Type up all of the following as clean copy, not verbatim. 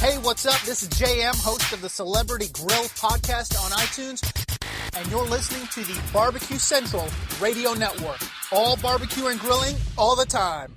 Hey, what's up? This is JM, host of the Celebrity Grill podcast on iTunes, and you're listening to the Barbecue Central Radio Network. All barbecue and grilling, all the time.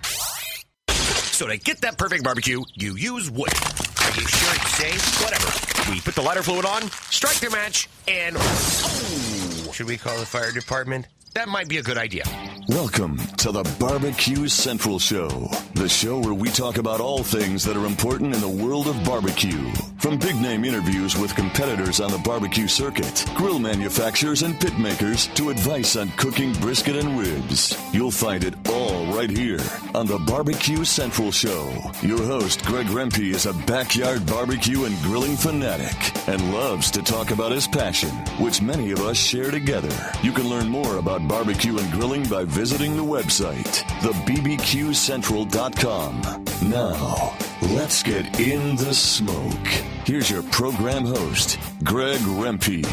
So to get that perfect barbecue, you use wood. Are you sure it's safe? Whatever. We put the lighter fluid on, strike the match, and... Oh, should we call the fire department? That might be a good idea. Welcome to the Barbecue Central Show, the show where we talk about all things that are important in the world of barbecue. From big-name interviews with competitors on the barbecue circuit, grill manufacturers and pit makers, to advice on cooking brisket and ribs. You'll find it all right here on the Barbecue Central Show. Your host, Greg Rempe, is a backyard barbecue and grilling fanatic and loves to talk about his passion, which many of us share together. You can learn more about barbecue and grilling by visiting the website, thebbqcentral.com. Now, let's get in the smoke. Here's your program host, Greg Rempe.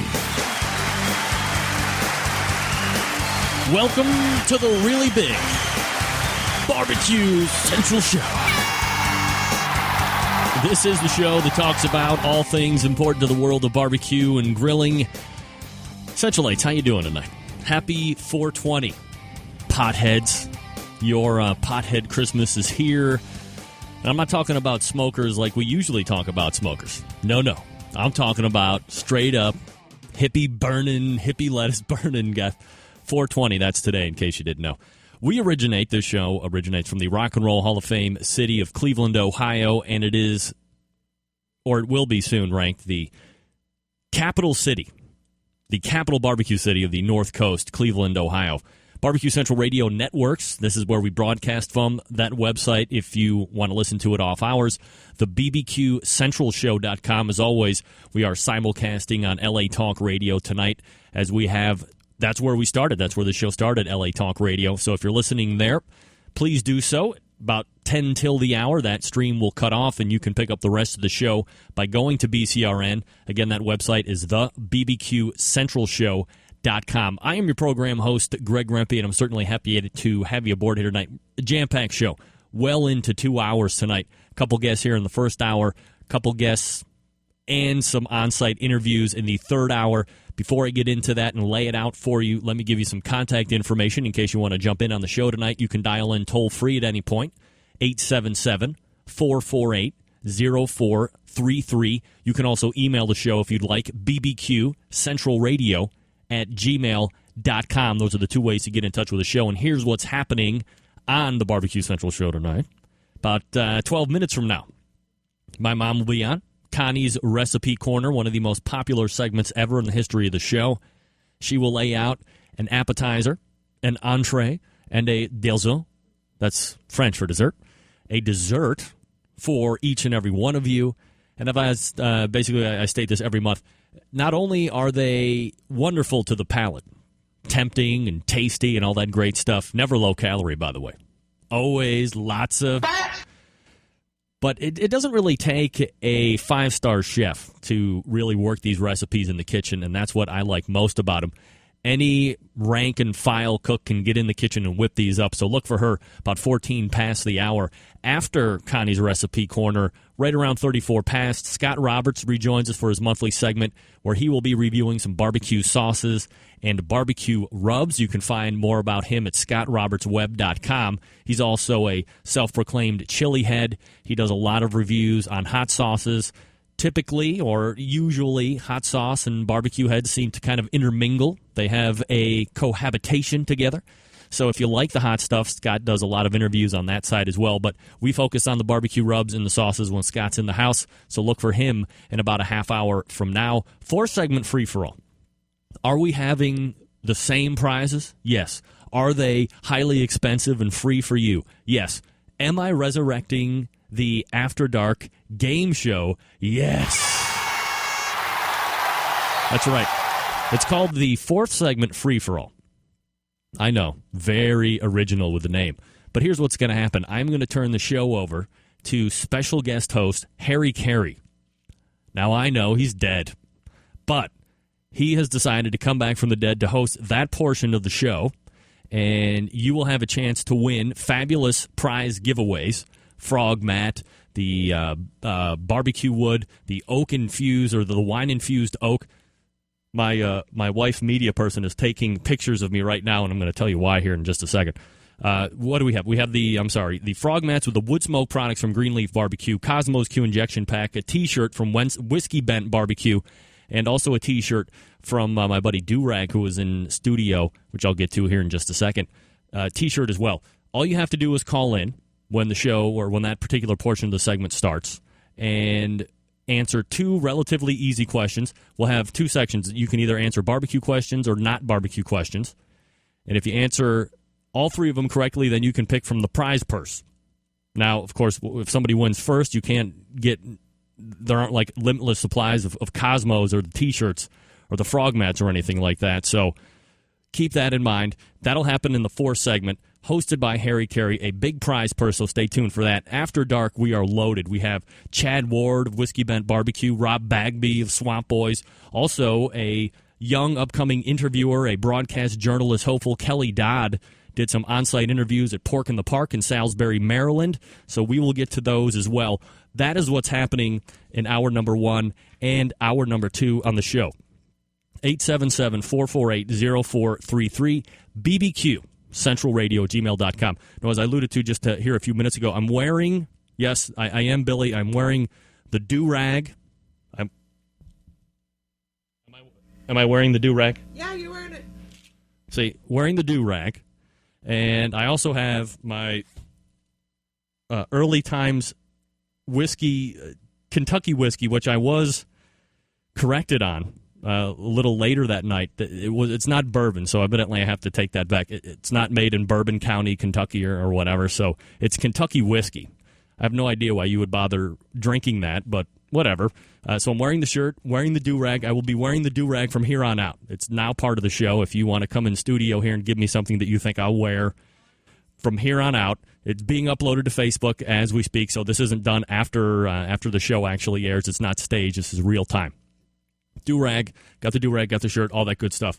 Welcome to the really big Barbecue Central Show. This is the show that talks about all things important to the world of barbecue and grilling. Centralites, how you doing tonight? Happy 420, potheads. Your pothead Christmas is here. And I'm not talking about smokers like we usually talk about smokers. No. I'm talking about straight up hippie lettuce burning guy. 420, that's today, in case you didn't know. This show originates from the Rock and Roll Hall of Fame city of Cleveland, Ohio, and it is, or it will be soon, ranked the capital city. The capital barbecue city of the North Coast, Cleveland, Ohio. Barbecue Central Radio Networks. This is where we broadcast from. That website, if you want to listen to it off hours. The bbqcentralshow.com. As always, we are simulcasting on LA Talk Radio tonight, as we have. That's where we started. That's where the show started, LA Talk Radio. So if you're listening there, please do so. About 10 till the hour, that stream will cut off, and you can pick up the rest of the show by going to BCRN. Again, that website is the bbqcentralshow.com. I am your program host, Greg Rempe, and I'm certainly happy to have you aboard here tonight. A jam-packed show, well into 2 hours tonight. A couple guests here in the first hour, a couple guests and some on-site interviews in the third hour. Before I get into that and lay it out for you, let me give you some contact information in case you want to jump in on the show tonight. You can dial in toll-free at any point, 877-448-0433. You can also email the show if you'd like, bbqcentralradio@gmail.com. Those are the two ways to get in touch with the show. And here's what's happening on the Barbecue Central Show tonight. About 12 minutes from now, my mom will be on. Connie's Recipe Corner, one of the most popular segments ever in the history of the show. She will lay out an appetizer, an entree, and a dessert. That's French for dessert. A dessert for each and every one of you. And basically, I state this every month. Not only are they wonderful to the palate, tempting and tasty and all that great stuff, never low calorie, by the way. Always lots of... But it doesn't really take a five-star chef to really work these recipes in the kitchen, and that's what I like most about them. Any rank-and-file cook can get in the kitchen and whip these up, so look for her about 14 past the hour. After Connie's Recipe Corner, right around 34 past, Scott Roberts rejoins us for his monthly segment where he will be reviewing some barbecue sauces and barbecue rubs. You can find more about him at scottrobertsweb.com. He's also a self-proclaimed chili head. He does a lot of reviews on hot sauces. Typically, or usually, hot sauce and barbecue heads seem to kind of intermingle. They have a cohabitation together. So if you like the hot stuff, Scott does a lot of interviews on that side as well. But we focus on the barbecue rubs and the sauces when Scott's in the house. So look for him in about a half hour from now. 4-segment free-for-all. Are we having the same prizes? Yes. Are they highly expensive and free for you? Yes. Am I resurrecting the After Dark game show? Yes. That's right. It's called the 4th-segment free-for-all. I know, very original with the name. But here's what's going to happen. I'm going to turn the show over to special guest host Harry Carey. Now, I know he's dead, but he has decided to come back from the dead to host that portion of the show, and you will have a chance to win fabulous prize giveaways. Frog mat, the barbecue wood, the oak infused or the wine infused oak. My wife, media person, is taking pictures of me right now, and I'm going to tell you why here in just a second. What do we have? We have the frog mats with the wood smoke products from Greenleaf Barbecue, Cosmos Q Injection Pack, a T-shirt from Whiskey Bent Barbecue, and also a T-shirt from my buddy Durag, who was in studio, which I'll get to here in just a second. T-shirt as well. All you have to do is call in when the show or when that particular portion of the segment starts and answer two relatively easy questions. We'll have two sections. You can either answer barbecue questions or not barbecue questions. And if you answer all three of them correctly, then you can pick from the prize purse. Now, of course, if somebody wins first, you can't get... There aren't like limitless supplies of Cosmos or the T-shirts or the frog mats or anything like that. So keep that in mind. That'll happen in the fourth segment, hosted by Harry Carey, a big prize purse, so stay tuned for that. After dark, we are loaded. We have Chad Ward of Whiskey Bent Barbecue, Rob Bagby of Swamp Boys, also a young upcoming interviewer, a broadcast journalist hopeful, Kelly Dodd, did some on-site interviews at Pork in the Park in Salisbury, Maryland, so we will get to those as well. That is what's happening in hour number 1 and hour number 2 on the show. 877-448-0433, BBQ, centralradio@gmail.com. Now, as I alluded to just here a few minutes ago, I'm wearing, yes, I am Billy, I'm wearing the do-rag. Am I wearing the do-rag? Yeah, you're wearing it. See, wearing the do-rag. And I also have my early times whiskey, Kentucky whiskey, which I was corrected on a little later that night. It's not bourbon, so evidently I have to take that back. It's not made in Bourbon County, Kentucky, or whatever, so it's Kentucky whiskey. I have no idea why you would bother drinking that, but whatever. So I'm wearing the shirt, wearing the do-rag. I will be wearing the do-rag from here on out. It's now part of the show. If you want to come in studio here and give me something that you think I'll wear from here on out, it's being uploaded to Facebook as we speak, so this isn't done after the show actually airs. It's not staged. This is real time. Do-rag, got the do-rag, got the shirt, all that good stuff.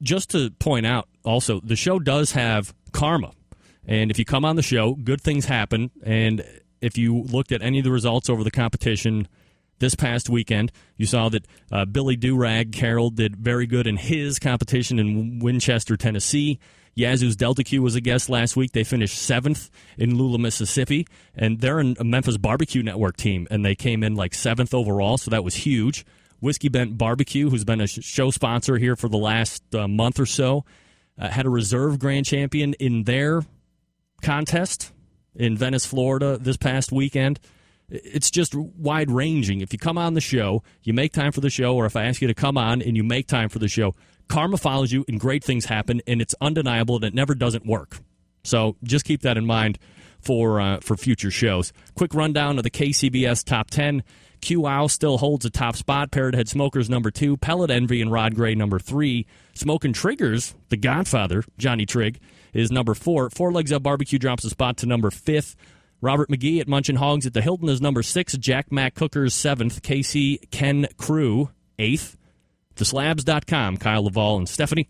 Just to point out, also, the show does have karma. And if you come on the show, good things happen, and if you looked at any of the results over the competition this past weekend, you saw that Billy Do-Rag Carroll did very good in his competition in Winchester, Tennessee. Yazoo's Delta Q was a guest last week. They finished 7th in Lula, Mississippi, and they're a Memphis Barbecue Network team, and they came in like 7th overall, so that was huge. Whiskey Bent Barbecue, who's been a show sponsor here for the last month or so, had a reserve grand champion in their contest in Venice, Florida this past weekend. It's just wide-ranging. If you come on the show, you make time for the show, or if I ask you to come on and you make time for the show, karma follows you and great things happen, and it's undeniable that it never doesn't work. So just keep that in mind for future shows. Quick rundown of the KCBS Top 10. QOW still holds a top spot. Parrot Head Smokers, number 2. Pellet Envy and Rod Gray, number 3. Smokin' Triggers, the Godfather, Johnny Trigg, is number 4. Four Legs Up Barbecue drops a spot to number 5th. Robert McGee at Munchin' Hogs at the Hilton is number 6. Jack Mack Cookers, 7th. KC Ken Crew, 8th. TheSlabs.com, Kyle Laval and Stephanie,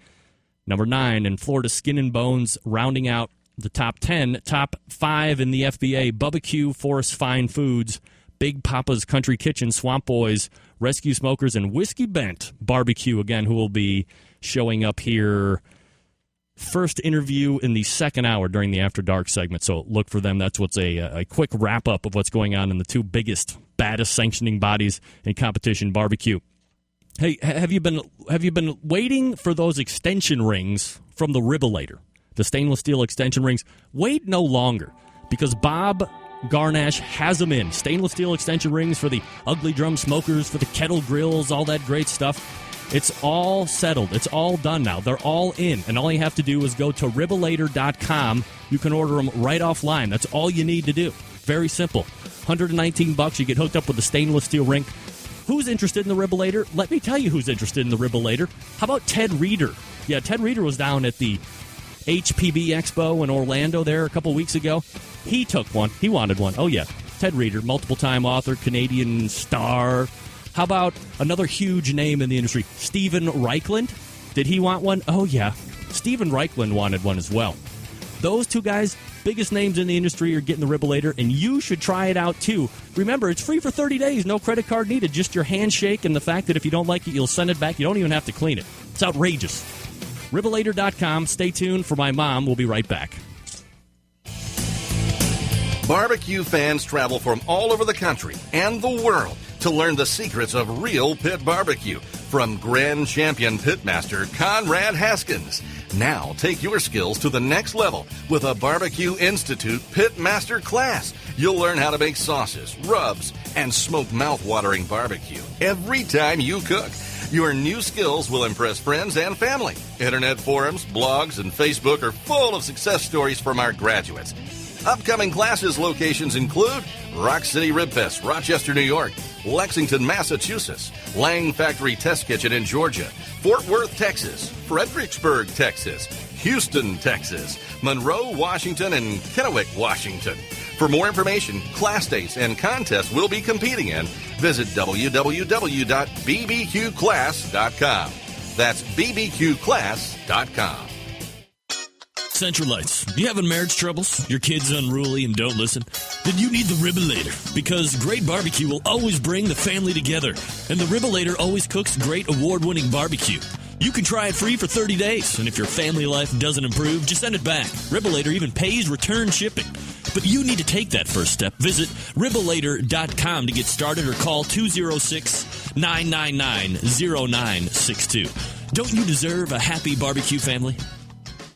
number 9. And Florida Skin and Bones rounding out the top 10. Top 5 in the FBA, Bubba Q, Forest Fine Foods, Big Papa's Country Kitchen, Swamp Boys, Rescue Smokers, and Whiskey Bent Barbecue, again, who will be showing up here. First interview in the second hour during the After Dark segment, so look for them. That's what's a quick wrap-up of what's going on in the two biggest, baddest sanctioning bodies in competition barbecue. Hey, have you been waiting for those extension rings from the Ribolator, the stainless steel extension rings? Wait no longer, because Bob Garnash has them in. Stainless steel extension rings for the Ugly Drum Smokers, for the Kettle Grills, all that great stuff. It's all settled. It's all done now. They're all in. And all you have to do is go to Ribolator.com. You can order them right offline. That's all you need to do. Very simple. $119. You get hooked up with a stainless steel ring. Who's interested in the Ribolator? Let me tell you who's interested in the Ribolator. How about Ted Reeder? Yeah, Ted Reeder was down at the HPB Expo in Orlando there a couple weeks ago. He took one. He wanted one. Oh, yeah. Ted Reeder, multiple-time author, Canadian star. How about another huge name in the industry, Steven Reichland? Did he want one? Oh, yeah. Steven Reichland wanted one as well. Those two guys, biggest names in the industry, are getting the Ribolator, and you should try it out too. Remember, it's free for 30 days, no credit card needed, just your handshake and the fact that if you don't like it, you'll send it back. You don't even have to clean it. It's outrageous. Ribolator.com. Stay tuned for my mom. We'll be right back. Barbecue fans travel from all over the country and the world to learn the secrets of real pit barbecue from Grand Champion Pitmaster Conrad Haskins. Now take your skills to the next level with a Barbecue Institute Pitmaster class. You'll learn how to make sauces, rubs, and smoke mouth-watering barbecue every time you cook. Your new skills will impress friends and family. Internet forums, blogs, and Facebook are full of success stories from our graduates. Upcoming classes locations include Rock City Rib Fest, Rochester, New York, Lexington, Massachusetts, Lang Factory Test Kitchen in Georgia, Fort Worth, Texas, Fredericksburg, Texas, Houston, Texas, Monroe, Washington, and Kennewick, Washington. For more information, class dates, and contests we'll be competing in, visit www.bbqclass.com. That's bbqclass.com. Central Lights. You having marriage troubles? Your kid's unruly and don't listen? Then you need the Ribolator, because great barbecue will always bring the family together. And the Ribolator always cooks great award-winning barbecue. You can try it free for 30 days, and if your family life doesn't improve, just send it back. Ribolator even pays return shipping. But you need to take that first step. Visit Ribolator.com to get started or call 206-999-0962. Don't you deserve a happy barbecue family?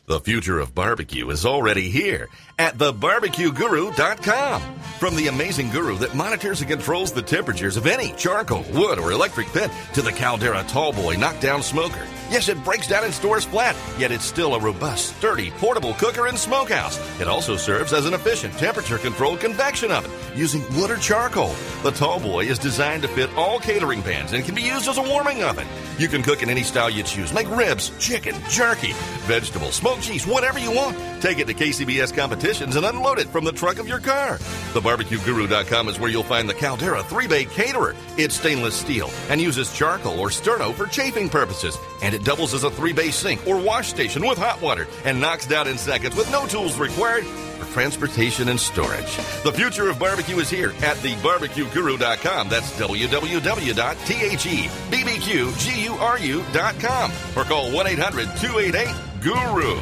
The future of barbecue is already here at thebarbecueguru.com. From the amazing guru that monitors and controls the temperatures of any charcoal, wood, or electric pit to the Caldera Tallboy knockdown smoker. Yes, it breaks down and stores flat, yet it's still a robust, sturdy, portable cooker and smokehouse. It also serves as an efficient temperature-controlled convection oven using wood or charcoal. The Tallboy is designed to fit all catering pans and can be used as a warming oven. You can cook in any style you choose. Make ribs, chicken, jerky, vegetables, smoked cheese, whatever you want. Take it to KCBS competitions and unload it from the trunk of your car. TheBarbecueGuru.com is where you'll find the Caldera 3-Bay Caterer. It's stainless steel and uses charcoal or sterno for chafing purposes. And it doubles as a 3-bay sink or wash station with hot water and knocks down in seconds with no tools required for transportation and storage. The future of barbecue is here at thebarbecueguru.com. That's www.thebbqguru.com or call 1-800-288-GURU.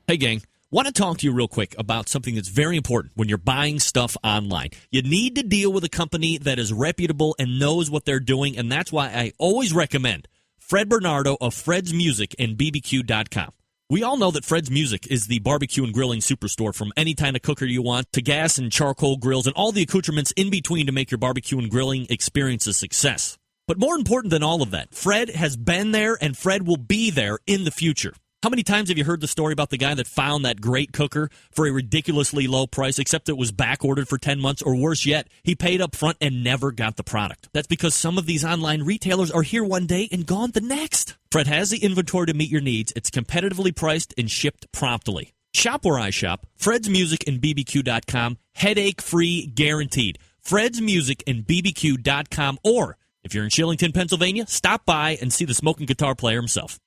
Hey, gang. Want to talk to you real quick about something that's very important when you're buying stuff online. You need to deal with a company that is reputable and knows what they're doing, and that's why I always recommend Fred Bernardo of Fred's Music and BBQ.com. We all know that Fred's Music is the barbecue and grilling superstore, from any kind of cooker you want to gas and charcoal grills and all the accoutrements in between to make your barbecue and grilling experience a success. But more important than all of that, Fred has been there and Fred will be there in the future. How many times have you heard the story about the guy that found that great cooker for a ridiculously low price, except it was back ordered for 10 months, or worse yet, he paid up front and never got the product? That's because some of these online retailers are here one day and gone the next. Fred has the inventory to meet your needs. It's competitively priced and shipped promptly. Shop where I shop. Fred's Music and BBQ.com. Headache-free guaranteed. Fred's Music and BBQ.com. Or, if you're in Shillington, Pennsylvania, stop by and see the smoking guitar player himself.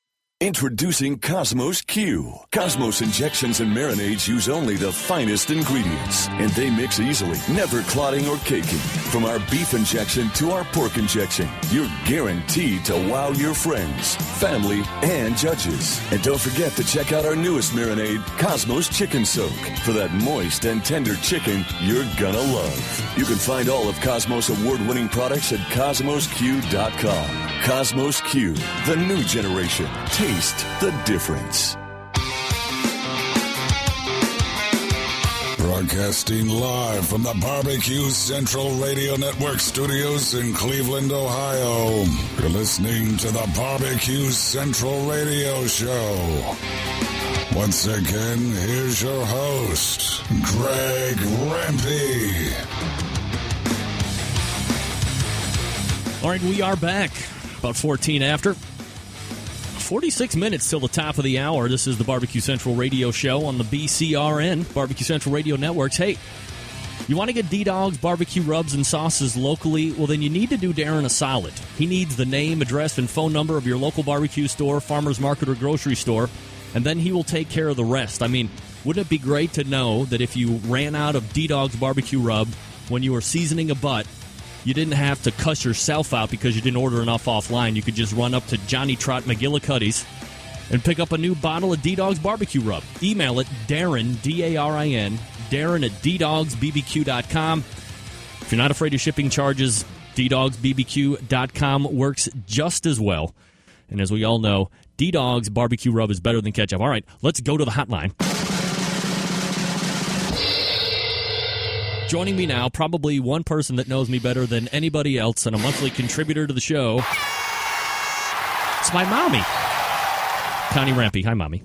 Introducing Cosmos Q. Cosmos injections and marinades use only the finest ingredients, and they mix easily, never clotting or caking. From our beef injection to our pork injection, you're guaranteed to wow your friends, family, and judges. And don't forget to check out our newest marinade, Cosmos Chicken Soak, for that moist and tender chicken you're gonna love. You can find all of Cosmos award-winning products at CosmosQ.com. Cosmos Q, the new generation. Taste the difference. Broadcasting live from the Barbecue Central Radio Network studios in Cleveland, Ohio. You're listening to the Barbecue Central Radio Show. Once again, here's your host, Greg Rempe. All right, we are back. About 14 after. 46 minutes till the top of the hour. This is the Barbecue Central Radio Show on the BCRN, Barbecue Central Radio Networks. Hey, you want to get D-Dog's barbecue rubs and sauces locally? Well, then you need to do Darren a solid. He needs the name, address, and phone number of your local barbecue store, farmer's market, or grocery store, and then he will take care of the rest. I mean, Wouldn't it be great to know that if you ran out of D-Dog's barbecue rub when you were seasoning a butt, you didn't have to cuss yourself out because you didn't order enough offline. You could just run up to Johnny Trot McGillicuddy's and pick up a new bottle of D-Dog's barbecue rub. Email it, Darren, D-A-R-I-N, Darren at DDogsBBQ.com. If you're not afraid of shipping charges, DDogsBBQ.com works just as well. And as we all know, D-Dog's barbecue rub is better than ketchup. All right, let's go to the hotline. Joining me now, probably one person that knows me better than anybody else and a monthly contributor to the show. It's my mommy, Connie Rampy. Hi, Mommy.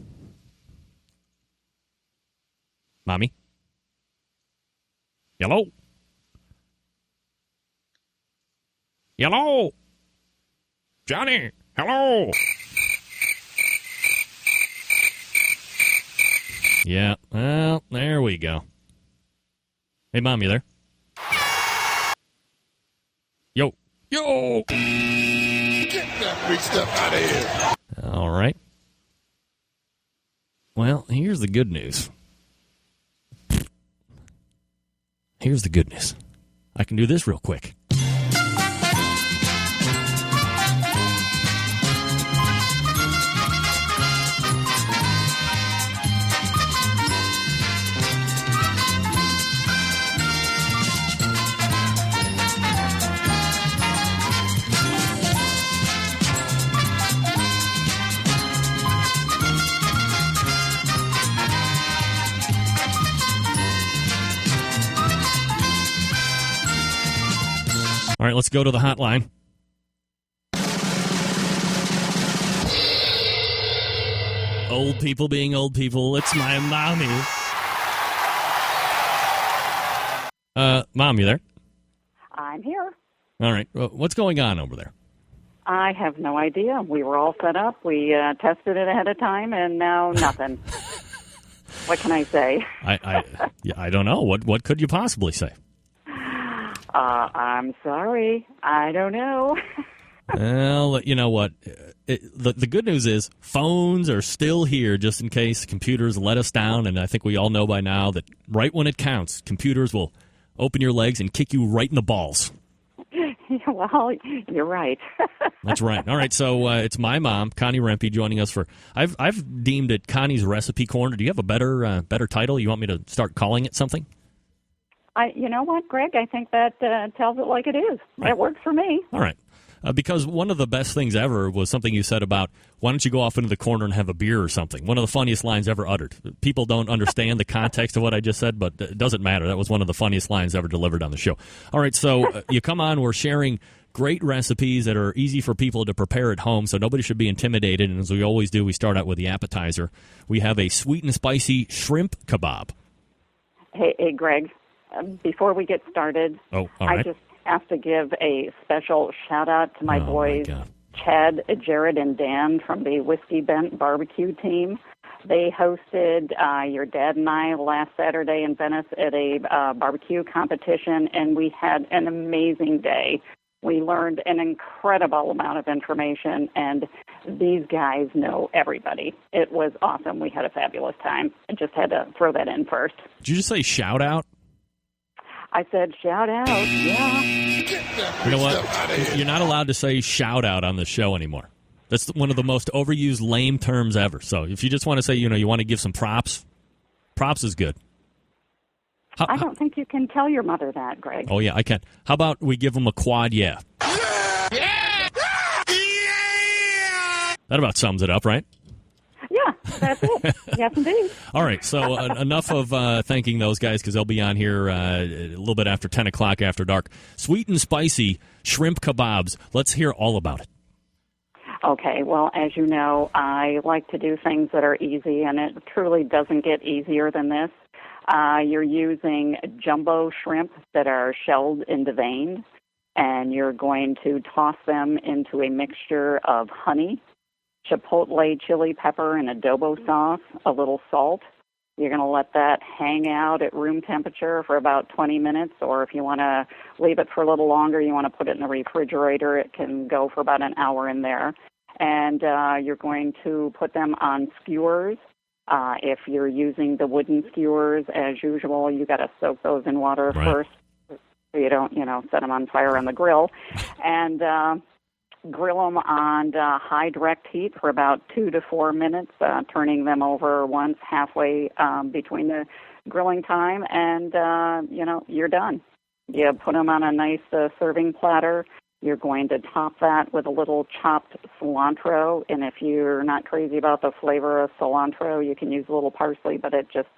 Mommy? Hello? Hello? Johnny, hello? Yeah, well, there we go. Hey, Mom, you there? Yo. Get that big stuff out of here. All right. Well, here's the good news. Here's the good news. I can do this real quick. All right, let's go to the hotline. Old people being old people. It's my mommy. Mom, you there? I'm here. All right. What's going on over there? I have no idea. We were all set up. We tested it ahead of time, and now nothing. What can I say? I don't know. What could you possibly say? I'm sorry. I don't know. Well, you know what? The good news is phones are still here just in case computers let us down, and I think we all know by now that right when it counts, computers will open your legs and kick you right in the balls. Well, you're right. That's right. All right, so it's my mom, Connie Rempe, joining us for. I've deemed it Connie's Recipe Corner. Do you have a better title? You want me to start calling it something? You know what, Greg? I think that tells it like it is. Right. It works for me. All right. Because one of the best things ever was something you said about, why don't you go off into the corner and have a beer or something? One of the funniest lines ever uttered. People don't understand the context of what I just said, but it doesn't matter. That was one of the funniest lines ever delivered on the show. All right, so you come on. We're sharing great recipes that are easy for people to prepare at home, so nobody should be intimidated. And as we always do, we start out with the appetizer. We have a sweet and spicy shrimp kebab. Hey, Greg. Before we get started, all right. I just have to give a special shout-out to my boys, my Chad, Jared, and Dan from the Whiskey Bent Barbecue team. They hosted your dad and I last Saturday in Venice at a barbecue competition, and we had an amazing day. We learned an incredible amount of information, and these guys know everybody. It was awesome. We had a fabulous time. I just had to throw that in first. Did you just say shout-out? I said shout out, yeah. You know what? You're not allowed to say shout out on the show anymore. That's one of the most overused lame terms ever. So if you just want to say, you want to give some props, props is good. I don't think you can tell your mother that, Greg. Oh, yeah, I can. How about we give them a quad yeah? Yeah! That about sums it up, right? Yeah, that's it. Yes, indeed. All right, so enough of thanking those guys because they'll be on here a little bit after 10 o'clock after dark. Sweet and spicy shrimp kebabs. Let's hear all about it. Okay, well, as you know, I like to do things that are easy, and it truly doesn't get easier than this. You're using jumbo shrimp that are shelled into vein, and you're going to toss them into a mixture of honey, chipotle chili pepper and adobo sauce, a little salt. You're going to let that hang out at room temperature for about 20 minutes, or if you want to leave it for a little longer, you want to put it in the refrigerator, it can go for about an hour in there. And you're going to put them on skewers If you're using the wooden skewers, as usual, you got to soak those in water first, so you don't, set them on fire on the grill, and grill them on high direct heat for about 2 to 4 minutes, turning them over once halfway between the grilling time, and you're done. You put them on a nice serving platter. You're going to top that with a little chopped cilantro, and if you're not crazy about the flavor of cilantro, you can use a little parsley, but it just,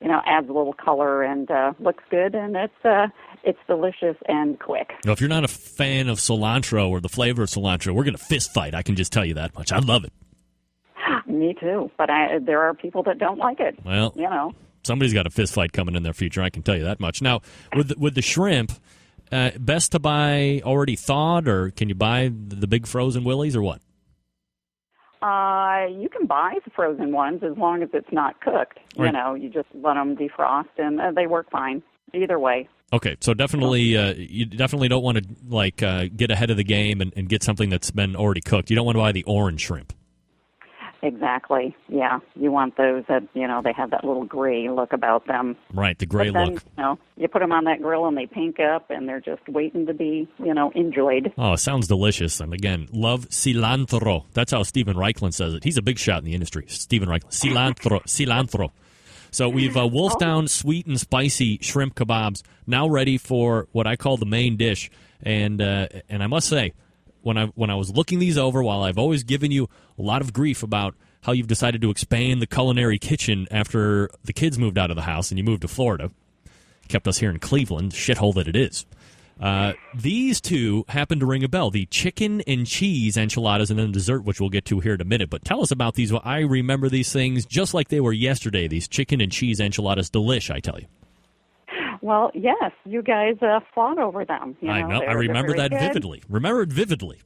adds a little color and looks good, and it's delicious and quick. Now, if you're not a fan of cilantro or the flavor of cilantro, we're going to fist fight. I can just tell you that much. I love it. Me too, but there are people that don't like it. Well, somebody's got a fist fight coming in their future. I can tell you that much. Now, with the shrimp. Best to buy already thawed, or can you buy the big frozen willies, or what? You can buy the frozen ones as long as it's not cooked. Right. You just let them defrost, and they work fine either way. Okay, so definitely, you definitely don't want to get ahead of the game and get something that's been already cooked. You don't want to buy the orange shrimp. Exactly. Yeah, you want those that they have that little gray look about them. Right, the gray look. You put them on that grill and they pink up, and they're just waiting to be enjoyed. Oh, it sounds delicious. And again, love cilantro. That's how Steven Reichland says it. He's a big shot in the industry. Steven Reichland. Cilantro. So we've wolfed down sweet and spicy shrimp kebabs, now ready for what I call the main dish. And I must say, when I was looking these over, while I've always given you a lot of grief about how you've decided to expand the culinary kitchen after the kids moved out of the house and you moved to Florida, kept us here in Cleveland, shithole that it is. These two happen to ring a bell, the chicken and cheese enchiladas and then dessert, which we'll get to here in a minute. But tell us about these. Well, I remember these things just like they were yesterday, these chicken and cheese enchiladas. Delish, I tell you. Well, yes, you guys fought over them. I know. I remember that vividly. Remember it vividly.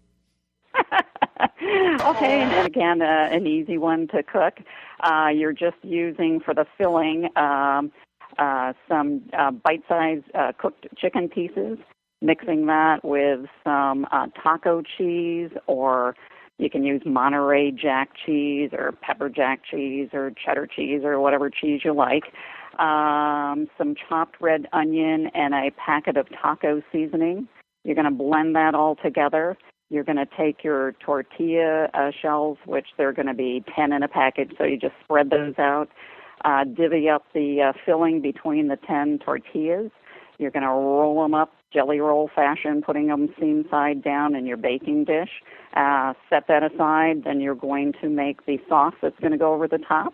Okay, and again, an easy one to cook. You're just using for the filling some bite-sized cooked chicken pieces, mixing that with some taco cheese, or you can use Monterey Jack cheese or pepper jack cheese or cheddar cheese or whatever cheese you like. Some chopped red onion and a packet of taco seasoning. You're going to blend that all together. You're going to take your tortilla shells, which they're going to be 10 in a package, so you just spread those out. Divvy up the filling between the 10 tortillas. You're going to roll them up jelly roll fashion, putting them seam side down in your baking dish. Set that aside. Then you're going to make the sauce that's going to go over the top.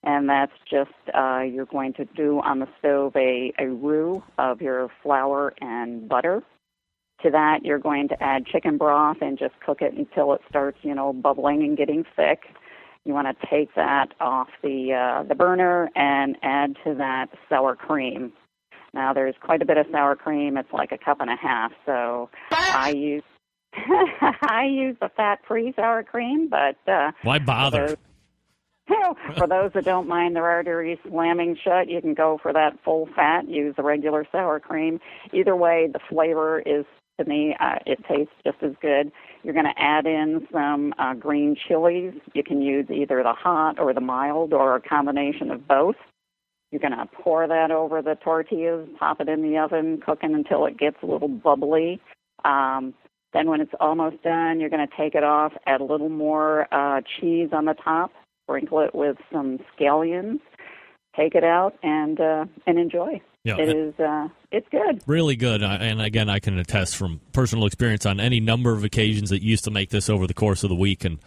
And that's just, you're going to do on the stove a roux of your flour and butter. To that, you're going to add chicken broth and just cook it until it starts, bubbling and getting thick. You want to take that off the burner and add to that sour cream. Now, there's quite a bit of sour cream. It's like a cup and a half. So I use the fat-free sour cream, but why bother? For those that don't mind their arteries slamming shut, you can go for that full fat. Use the regular sour cream. Either way, the flavor is, to me, it tastes just as good. You're going to add in some green chilies. You can use either the hot or the mild or a combination of both. You're going to pour that over the tortillas, pop it in the oven, cooking until it gets a little bubbly. Then when it's almost done, you're going to take it off, add a little more cheese on the top, sprinkle it with some scallions, take it out, and enjoy. Yeah, it's good. Really good. And again, I can attest from personal experience on any number of occasions that used to make this over the course of the week. And,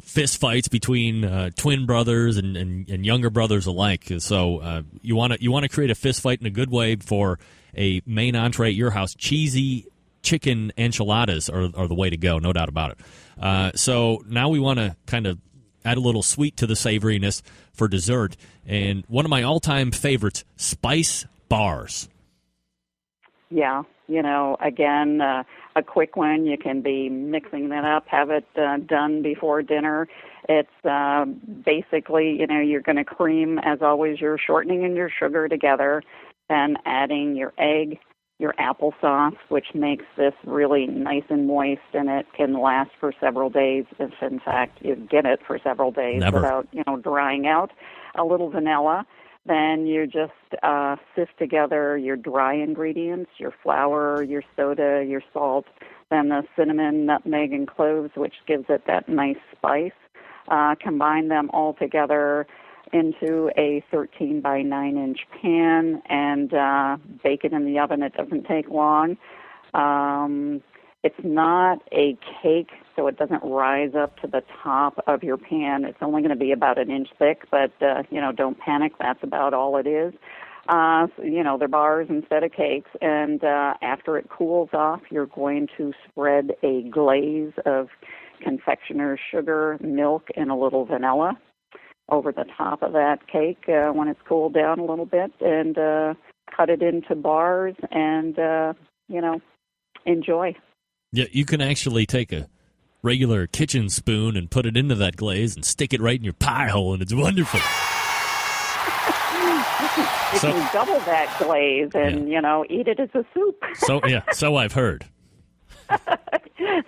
fist fights between twin brothers and younger brothers alike. So you want to create a fist fight in a good way for a main entree at your house. Cheesy chicken enchiladas are the way to go, no doubt about it. So now we want to kind of add a little sweet to the savoriness for dessert. And one of my all-time favorites, spice bars. Yeah, again, a quick one. You can be mixing that up, have it done before dinner. It's basically, you're going to cream, as always, your shortening and your sugar together, then adding your egg, your applesauce, which makes this really nice and moist, and it can last for several days if, in fact, you get it for several days without, drying out. A little vanilla. Then you just sift together your dry ingredients, your flour, your soda, your salt, then the cinnamon, nutmeg, and cloves, which gives it that nice spice. Combine them all together into a 13 by 9 inch pan and bake it in the oven. It doesn't take long. It's not a cake, so it doesn't rise up to the top of your pan. It's only going to be about an inch thick, but, don't panic. That's about all it is. They're bars instead of cakes. And after it cools off, you're going to spread a glaze of confectioner's sugar, milk, and a little vanilla over the top of that cake when it's cooled down a little bit, and cut it into bars and, enjoy. Yeah, you can actually take a regular kitchen spoon and put it into that glaze and stick it right in your pie hole, and it's wonderful. You can double that glaze and, eat it as a soup. So I've heard.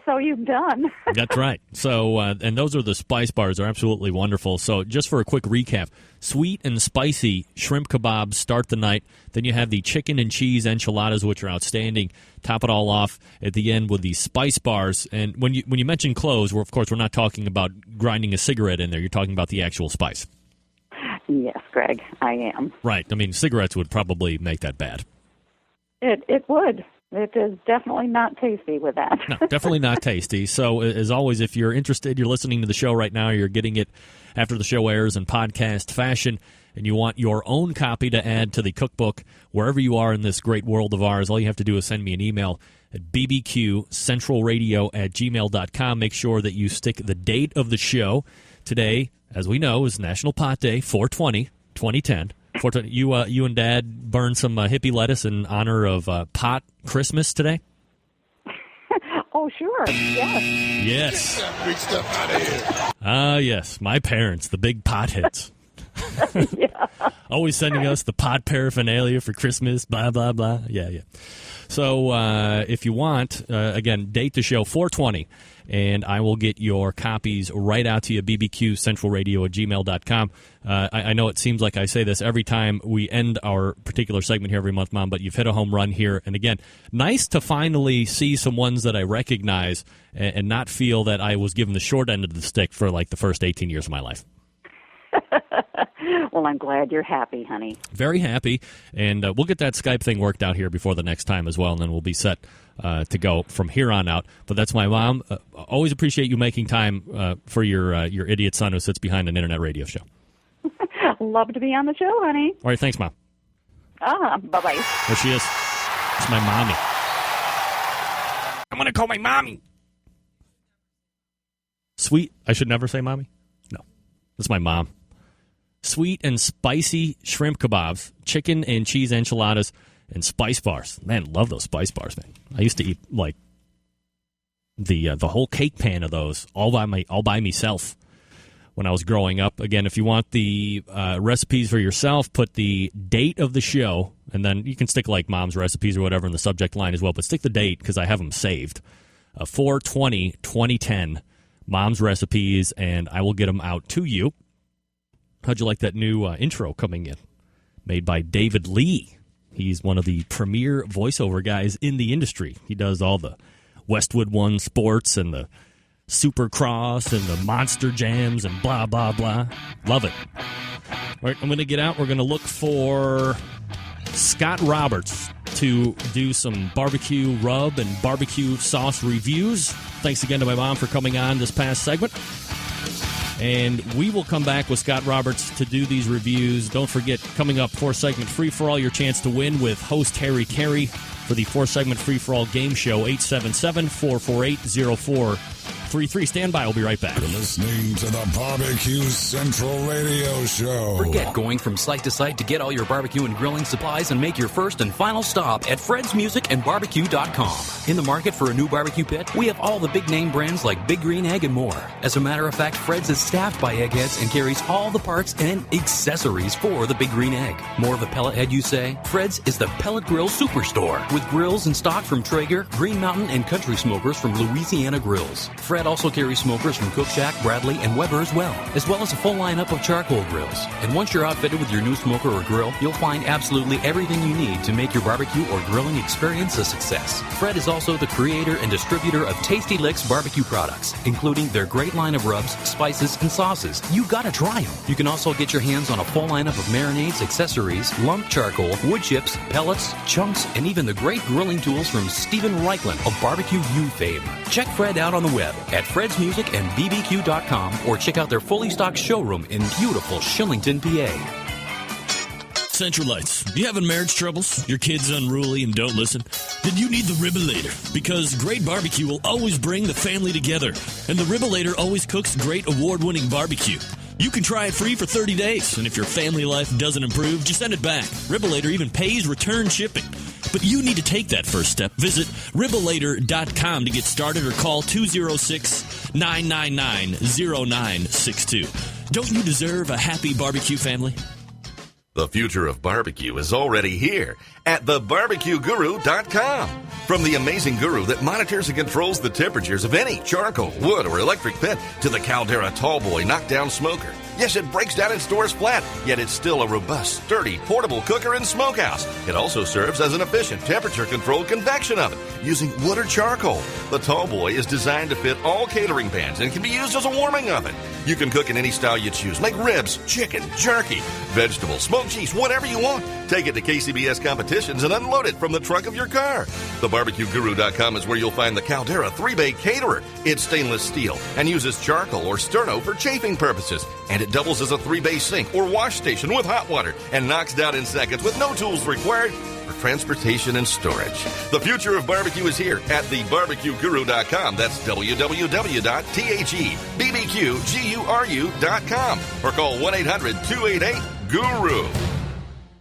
So you've done. That's right. So, and those are the spice bars. They're absolutely wonderful. So just for a quick recap, sweet and spicy shrimp kebabs start the night. Then you have the chicken and cheese enchiladas, which are outstanding. Top it all off at the end with the spice bars. And when you mention cloves, we're not talking about grinding a cigarette in there. You're talking about the actual spice. Yes, Greg, I am. Right. I mean, cigarettes would probably make that bad. It would. It is definitely not tasty with that. No, definitely not tasty. So, as always, if you're interested, you're listening to the show right now, you're getting it after the show airs in podcast fashion, and you want your own copy to add to the cookbook wherever you are in this great world of ours, all you have to do is send me an email at bbqcentralradio@gmail.com. Make sure that you stick the date of the show. Today, as we know, is National Pot Day, 4/20/2010. You and Dad burned some hippie lettuce in honor of pot Christmas today? Oh, sure. Yes. Yes. Get that big stuff out of here. Yes. My parents, the big potheads. Yeah. Always sending us the pot paraphernalia for Christmas, blah, blah, blah. Yeah. So if you want, again, date the show 4/20, and I will get your copies right out to you, bbqcentralradio@gmail.com. I know it seems like I say this every time we end our particular segment here every month, Mom, but you've hit a home run here. And again, nice to finally see some ones that I recognize and not feel that I was given the short end of the stick for like the first 18 years of my life. Well, I'm glad you're happy, honey. Very happy, and we'll get that Skype thing worked out here before the next time as well, and then we'll be set to go from here on out. But that's my mom. Always appreciate you making time for your idiot son who sits behind an internet radio show. Love to be on the show, honey. All right, thanks, Mom. Bye-bye. There she is. It's my mommy. I'm going to call my mommy. Sweet. I should never say mommy? No. That's my mom. Sweet and spicy shrimp kebabs, chicken and cheese enchiladas, and spice bars. Man, love those spice bars, man. I used to eat like the whole cake pan of those all by myself when I was growing up. Again, if you want the recipes for yourself, put the date of the show, and then you can stick like Mom's recipes or whatever in the subject line as well. But stick the date because I have them saved. 4/20/2010, Mom's recipes, and I will get them out to you. How'd you like that new intro coming in? Made by David Lee. He's one of the premier voiceover guys in the industry. He does all the Westwood One sports and the Supercross and the Monster Jams and blah, blah, blah. Love it. All right, I'm going to get out. We're going to look for Scott Roberts to do some barbecue rub and barbecue sauce reviews. Thanks again to my mom for coming on this past segment. And we will come back with Scott Roberts to do these reviews. Don't forget, coming up, 4-segment free-for-all, your chance to win with host Harry Carey for the 4-segment free-for-all game show, 877-448-04 888-383. Stand by. We'll be right back. You're listening to the Barbecue Central Radio Show. Forget going from site to site to get all your barbecue and grilling supplies and make your first and final stop at fredsmusicandbarbecue.com. In the market for a new barbecue pit, we have all the big name brands like Big Green Egg and more. As a matter of fact, Fred's is staffed by eggheads and carries all the parts and accessories for the Big Green Egg. More of a pellet head, you say? Fred's is the pellet grill superstore with grills in stock from Traeger, Green Mountain, and Country Smokers from Louisiana Grills. Fred also carries smokers from Cook Shack, Bradley, and Weber as well as a full lineup of charcoal grills. And once you're outfitted with your new smoker or grill, you'll find absolutely everything you need to make your barbecue or grilling experience a success. Fred is also the creator and distributor of Tasty Licks barbecue products, including their great line of rubs, spices, and sauces. You gotta try them. You can also get your hands on a full lineup of marinades, accessories, lump charcoal, wood chips, pellets, chunks, and even the great grilling tools from Stephen Reichland of Barbecue U fame. Check Fred out on the web at fredsmusicandbbq.com or check out their fully stocked showroom in beautiful Shillington, PA. Central Lights. You having marriage troubles? Your kid's unruly and don't listen? Then you need the Ribbolator, because great barbecue will always bring the family together. And the Ribbolator always cooks great award-winning barbecue. You can try it free for 30 days, and if your family life doesn't improve, just send it back. Ribbolator even pays return shipping. But you need to take that first step. Visit Ribbolator.com to get started or call 206-999-0962. Don't you deserve a happy barbecue family? The future of barbecue is already here at thebarbecueguru.com. From the amazing guru that monitors and controls the temperatures of any charcoal, wood, or electric pit to the Caldera Tallboy knockdown smoker. Yes, it breaks down and stores flat, yet it's still a robust, sturdy, portable cooker and smokehouse. It also serves as an efficient temperature-controlled convection oven using wood or charcoal. The Tallboy is designed to fit all catering pans and can be used as a warming oven. You can cook in any style you choose, like ribs, chicken, jerky, vegetables, smoked cheese, whatever you want. Take it to KCBS competitions and unload it from the trunk of your car. TheBarbecueGuru.com is where you'll find the Caldera 3-Bay Caterer. It's stainless steel and uses charcoal or sterno for chafing purposes. And it doubles as a 3-bay sink or wash station with hot water and knocks down in seconds with no tools required for transportation and storage. The future of barbecue is here at thebarbecueguru.com. That's www.thebbqguru.com or call 1-800-288-GURU.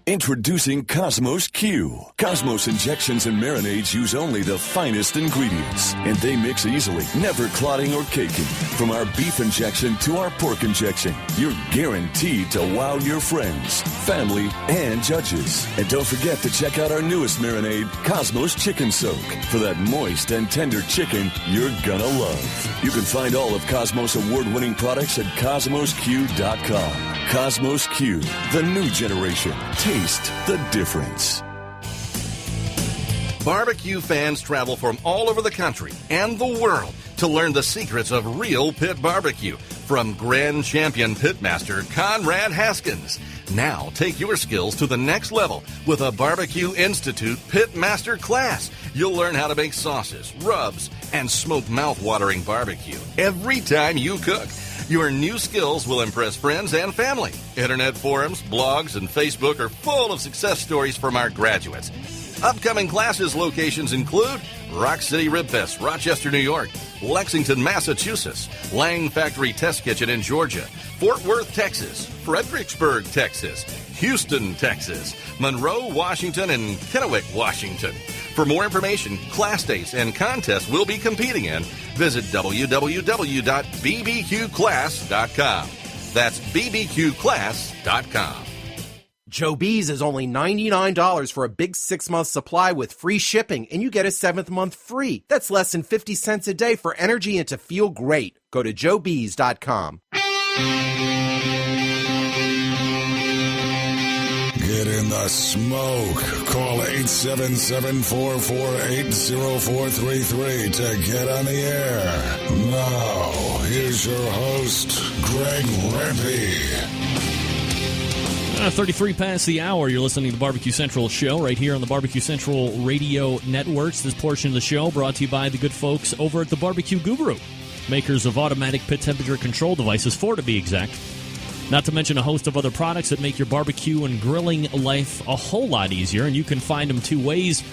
Introducing Cosmos Q. Cosmos injections and marinades use only the finest ingredients, and they mix easily, never clotting or caking. From our beef injection to our pork injection, you're guaranteed to wow your friends, family, and judges. And don't forget to check out our newest marinade, Cosmos Chicken Soak, for that moist and tender chicken you're gonna love. You can find all of Cosmos award-winning products at CosmosQ.com. Cosmos Q, the new generation. Taste the difference. Barbecue fans travel from all over the country and the world to learn the secrets of real pit barbecue from Grand Champion Pitmaster Conrad Haskins. Now take your skills to the next level with a Barbecue Institute Pitmaster class. You'll learn how to make sauces, rubs, and smoke mouth-watering barbecue every time you cook. Your new skills will impress friends and family. Internet forums, blogs, and Facebook are full of success stories from our graduates. Upcoming classes locations include Rock City Rib Fest, Rochester, New York, Lexington, Massachusetts, Lang Factory Test Kitchen in Georgia, Fort Worth, Texas, Fredericksburg, Texas, Houston, Texas, Monroe, Washington, and Kennewick, Washington. For more information, class dates, and contests we'll be competing in, visit www.bbqclass.com. That's bbqclass.com. Joe B's is only $99 for a big 6-month supply with free shipping, and you get a 7th month free. That's less than 50 cents a day for energy and to feel great. Go to joebees.com. Get in the smoke. Call 877-448-0433 to get on the air. Now, here's your host, Greg Rempe. 33 past the hour. You're listening to the Barbecue Central show right here on the Barbecue Central Radio Networks. This portion of the show brought to you by the good folks over at the Barbecue Guru, makers of automatic pit temperature control devices, 4 to be exact. Not to mention a host of other products that make your barbecue and grilling life a whole lot easier, and you can find them 2 ways.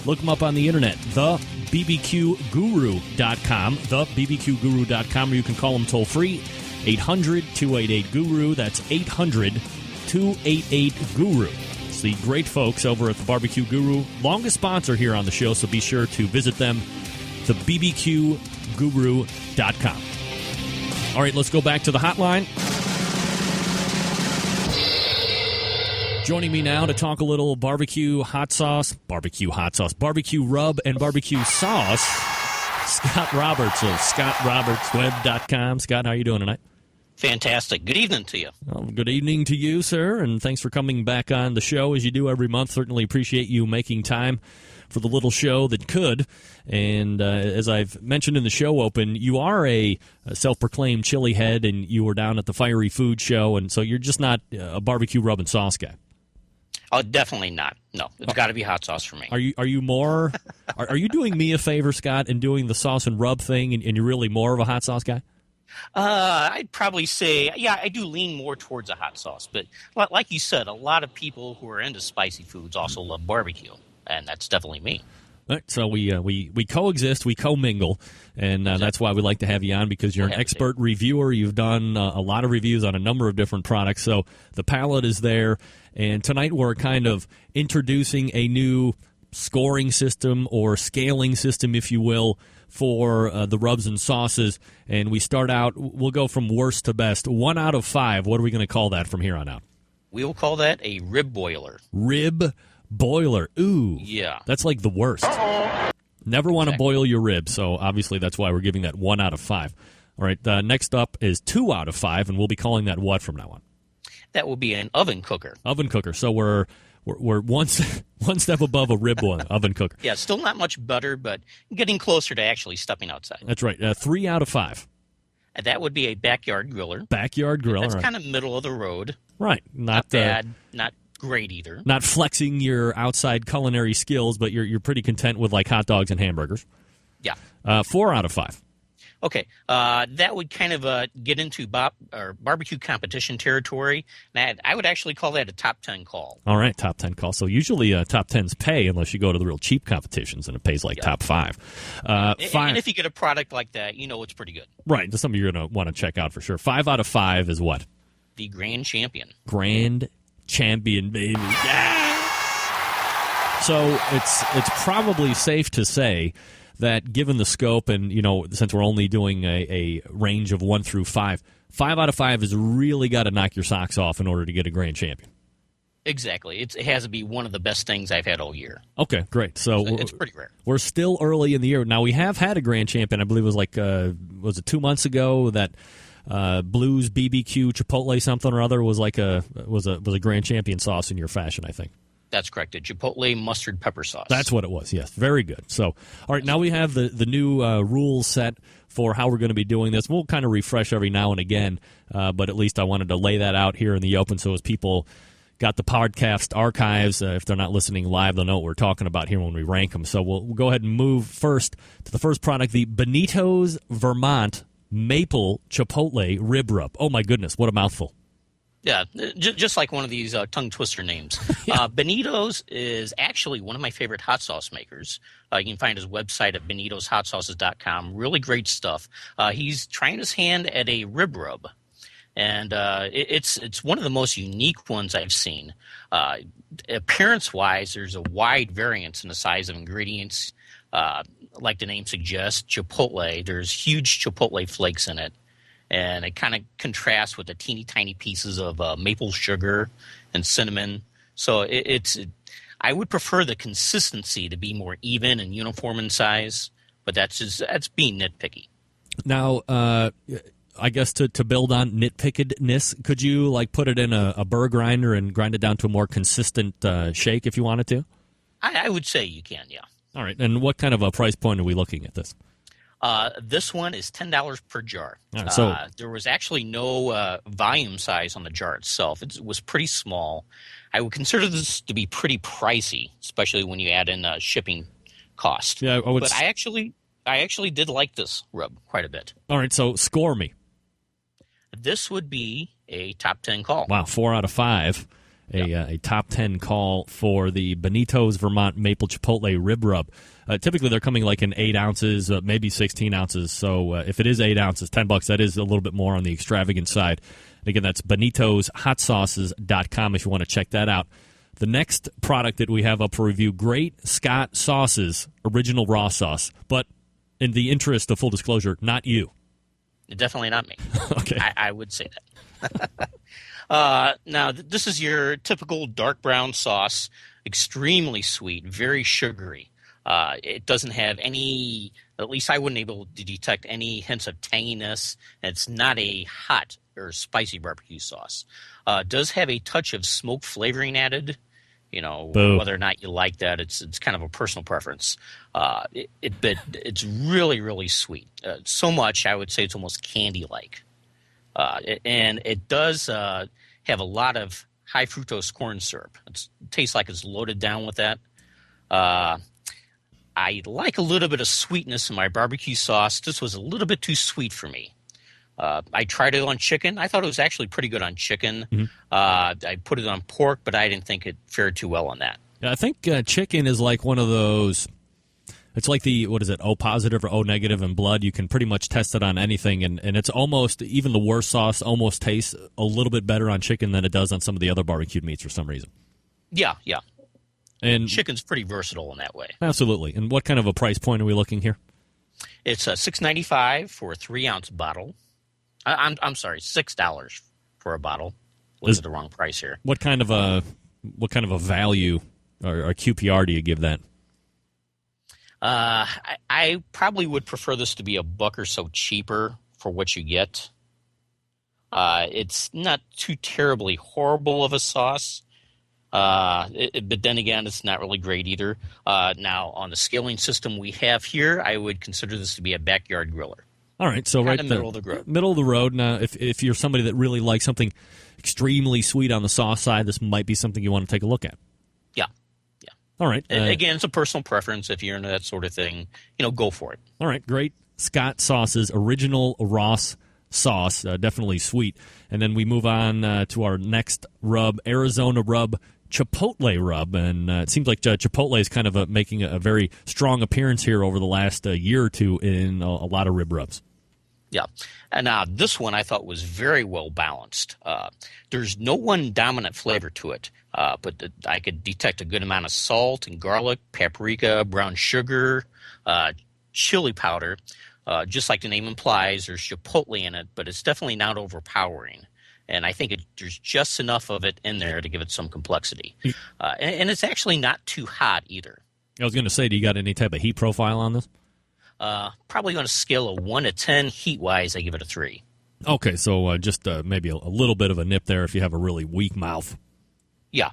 Look them up on the internet, thebbqguru.com, thebbqguru.com, or you can call them toll-free, 800-288-GURU. That's 800-288-GURU. It's the great folks over at the Barbecue Guru, longest sponsor here on the show, so be sure to visit them, thebbqguru.com. All right, let's go back to the hotline. Joining me now to talk a little barbecue rub, and barbecue sauce, Scott Roberts of ScottRobertsWeb.com. Scott, how are you doing tonight? Fantastic. Good evening to you. Well, good evening to you, sir, and thanks for coming back on the show as you do every month. Certainly appreciate you making time for the little show that could. And as I've mentioned in the show open, you are a self-proclaimed chili head, and you were down at the Fiery Food Show, and so you're just not a barbecue rub and sauce guy. Oh, definitely not. No, it's got to be hot sauce for me. Are you more? are you doing me a favor, Scott, and doing the sauce and rub thing, and you're really more of a hot sauce guy? I'd probably say, yeah, I do lean more towards a hot sauce. But like you said, a lot of people who are into spicy foods also love barbecue, and that's definitely me. All right, so we coexist, we commingle, and that's why we like to have you on, because you're an expert reviewer. You've done a lot of reviews on a number of different products, so the palate is there. And tonight we're kind of introducing a new scoring system or scaling system, if you will, for the rubs and sauces. And we start out, we'll go from worst to best. 1 out of 5, what are we going to call that from here on out? We will call that a rib boiler. Rib boiler. Ooh. Yeah. That's like the worst. Never want to boil your ribs, so obviously that's why we're giving that 1 out of 5. All right, next up is 2 out of 5, and we'll be calling that what from now on? That will be an oven cooker. Oven cooker. So we're one step above a rib boiler, oven cooker. Yeah, still not much butter, but getting closer to actually stepping outside. That's right. 3 out of 5. And that would be a backyard griller. Backyard grill. That's right. kind of middle of the road. Right. Not bad. Not great either. Not flexing your outside culinary skills, but you're pretty content with like hot dogs and hamburgers. Yeah. 4 out of 5. Okay, that would kind of get into barbecue competition territory. And I would actually call that a top 10 call. All right, top 10 call. So usually top 10s pay unless you go to the real cheap competitions, and it pays like top 5. 5. And if you get a product like that, you know it's pretty good. Right, that's something you're going to want to check out for sure. 5 out of 5 is what? The Grand Champion. Grand Champion, baby. Yeah! So it's probably safe to say that given the scope and, since we're only doing a range of 1 through 5, 5 out of 5 has really got to knock your socks off in order to get a grand champion. Exactly. It has to be one of the best things I've had all year. Okay, great. So it's pretty rare. We're still early in the year. Now, we have had a grand champion. I believe it was like, was it 2 months ago that Blues BBQ Chipotle something or other was like was a grand champion sauce in your fashion, I think. That's correct. A Chipotle mustard pepper sauce. That's what it was, yes. Very good. So, all right, now we have the new rules set for how we're going to be doing this. We'll kind of refresh every now and again, but at least I wanted to lay that out here in the open so as people got the podcast archives. If they're not listening live, they'll know what we're talking about here when we rank them. So we'll go ahead and move first to the first product, the Benito's Vermont Maple Chipotle Rib Rub. Oh, my goodness, what a mouthful. Yeah, just like one of these tongue twister names. Benito's is actually one of my favorite hot sauce makers. You can find his website at benitoshotsauces.com. Really great stuff. He's trying his hand at a rib rub, and it's one of the most unique ones I've seen. Appearance-wise, there's a wide variance in the size of ingredients. Like the name suggests, Chipotle. There's huge Chipotle flakes in it. And it kind of contrasts with the teeny tiny pieces of maple sugar and cinnamon. So I would prefer the consistency to be more even and uniform in size, but that's being nitpicky. Now, I guess to build on nitpickedness, could you like put it in a burr grinder and grind it down to a more consistent shake if you wanted to? I would say you can, yeah. All right. And what kind of a price point are we looking at this? This one is $10 per jar. Right, so there was actually no volume size on the jar itself. It was pretty small. I would consider this to be pretty pricey, especially when you add in shipping cost. Yeah, but I actually did like this rub quite a bit. All right, so score me. This would be a top 10 call. Wow, 4 out of 5. a top 10 call for the Benito's Vermont Maple Chipotle Rib Rub. Typically, they're coming like in 8 ounces, maybe 16 ounces. So if it is 8 ounces, $10, that is a little bit more on the extravagant side. And again, that's Benito'sHotSauces.com if you want to check that out. The next product that we have up for review, Great Scott Sauces, Original Raw Sauce. But in the interest of full disclosure, not you. Definitely not me. Okay. I would say that. Now, this is your typical dark brown sauce, extremely sweet, very sugary. It doesn't have any, at least I wouldn't be able to detect any hints of tanginess. It's not a hot or spicy barbecue sauce. It does have a touch of smoke flavoring added. Boo. Whether or not you like that, it's kind of a personal preference. But it's really, really sweet. So much, I would say it's almost candy-like. And it does have a lot of high fructose corn syrup. It tastes like it's loaded down with that. I like a little bit of sweetness in my barbecue sauce. This was a little bit too sweet for me. I tried it on chicken. I thought it was actually pretty good on chicken. Mm-hmm. I put it on pork, but I didn't think it fared too well on that. Yeah, I think chicken is like one of those. It's like the, what is it, O positive or O negative in blood. You can pretty much test it on anything, and it's almost, even the worst sauce almost tastes a little bit better on chicken than it does on some of the other barbecued meats for some reason. Yeah. And chicken's pretty versatile in that way. Absolutely. And what kind of a price point are we looking here? It's $6.95 for a 3-ounce bottle. I'm sorry, $6 for a bottle. Was the wrong price here? What kind of a value or QPR do you give that? I probably would prefer this to be a buck or so cheaper for what you get. It's not too terribly horrible of a sauce, but then again, it's not really great either. Now, on the scaling system we have here, I would consider this to be a backyard griller. All right, so right middle of the road. Middle of the road. Now, if you're somebody that really likes something extremely sweet on the sauce side, this might be something you want to take a look at. Yeah. All right. Again, it's a personal preference. If you're into that sort of thing, go for it. All right, great. Scott Sauces, Original Ross Sauce, definitely sweet. And then we move on to our next rub, Arizona Rub Chipotle Rub. And it seems like Chipotle is kind of making a very strong appearance here over the last year or two in a lot of rib rubs. Yeah. And now this one I thought was very well balanced. There's no one dominant flavor to it, but I could detect a good amount of salt and garlic, paprika, brown sugar, chili powder. Just like the name implies, there's chipotle in it, but it's definitely not overpowering. And I think there's just enough of it in there to give it some complexity. And it's actually not too hot either. I was going to say, do you got any type of heat profile on this? Probably on a scale of 1 to 10, heat-wise, I give it a 3. Okay, so just maybe a little bit of a nip there if you have a really weak mouth. Yeah.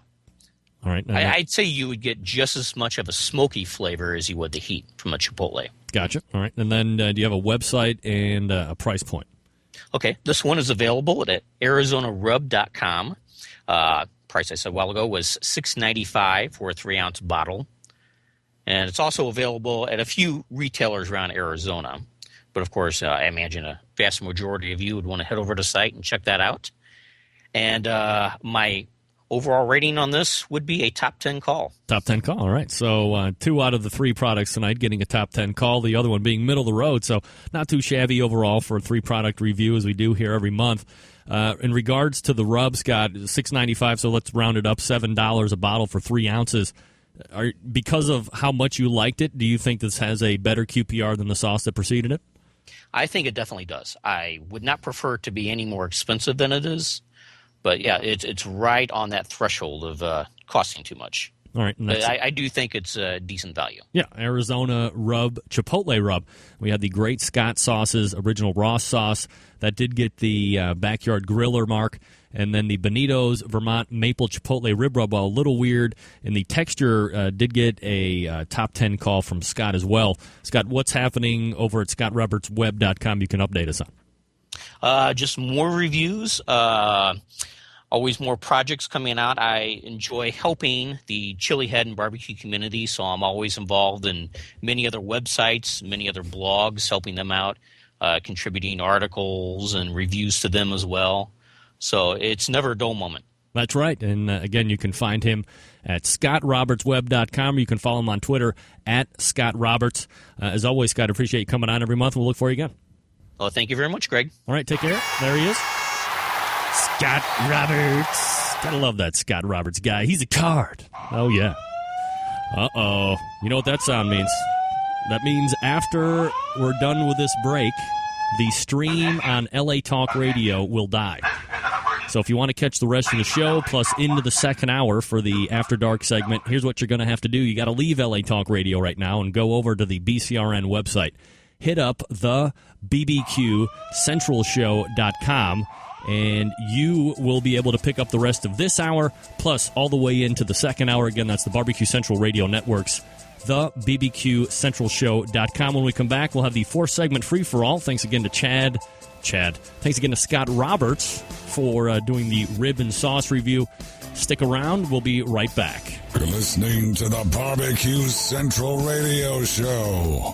All right. I'd say you would get just as much of a smoky flavor as you would the heat from a Chipotle. Gotcha. All right. And then do you have a website and a price point? Okay. This one is available at ArizonaRub.com. Price I said a while ago was $6.95 for a 3-ounce bottle. And it's also available at a few retailers around Arizona. But, of course, I imagine a vast majority of you would want to head over to the site and check that out. And my overall rating on this would be a top 10 call. Top 10 call. All right. So 2 out of the 3 products tonight getting a top 10 call, the other one being middle of the road. So not too shabby overall for a 3-product review as we do here every month. In regards to the rub, Scott, $6.95, so let's round it up, $7 a bottle for 3 ounces. Because of how much you liked it, do you think this has a better QPR than the sauce that preceded it? I think it definitely does. I would not prefer it to be any more expensive than it is. But, yeah, it's right on that threshold of costing too much. All right. I do think it's a decent value. Yeah, Arizona Rub, Chipotle Rub. We had the Great Scott Sauces, Original Raw Sauce. That did get the Backyard Griller mark. And then the Benito's Vermont Maple Chipotle Rib Rub, while a little weird, and the texture did get a top 10 call from Scott as well. Scott, what's happening over at ScottRobertsWeb.com you can update us on? Just more reviews. Always more projects coming out. I enjoy helping the chili head and barbecue community, so I'm always involved in many other websites, many other blogs, helping them out, contributing articles and reviews to them as well. So it's never a dull moment. That's right. And again, you can find him at scottrobertsweb.com. You can follow him on Twitter at Scott Roberts. As always, Scott, appreciate you coming on every month. We'll look for you again. Oh, thank you very much, Greg. All right, take care. There he is. Scott Roberts. Gotta love that Scott Roberts guy. He's a card. Oh, yeah. Uh-oh. You know what that sound means? That means after we're done with this break, the stream on LA Talk Radio will die. So if you want to catch the rest of the show, plus into the second hour for the After Dark segment, here's what you're going to have to do. You got to leave LA Talk Radio right now and go over to the BCRN website. Hit up the BBQCentralShow.com, and you will be able to pick up the rest of this hour, plus all the way into the second hour. Again, that's the Barbecue Central Radio Network's the BBQCentralShow.com. When we come back, we'll have the 4-segment free-for-all. Thanks again to Chad. Thanks again to Scott Roberts for doing the rib and sauce review. Stick around. We'll be right back. You're listening to the Barbecue Central Radio Show.